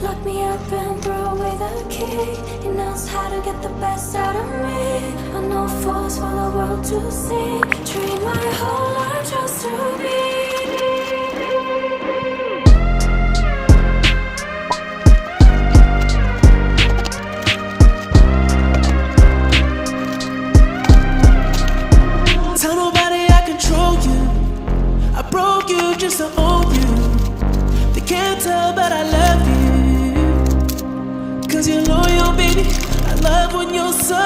Lock me up and throw away the key. He knows how to get the best out of me. I know force for the world to see. Train my whole life just to be. Tell nobody I control you. I broke you just to own you. They can't tell, but I love you. 'Cause you're loyal, baby. I love when you're so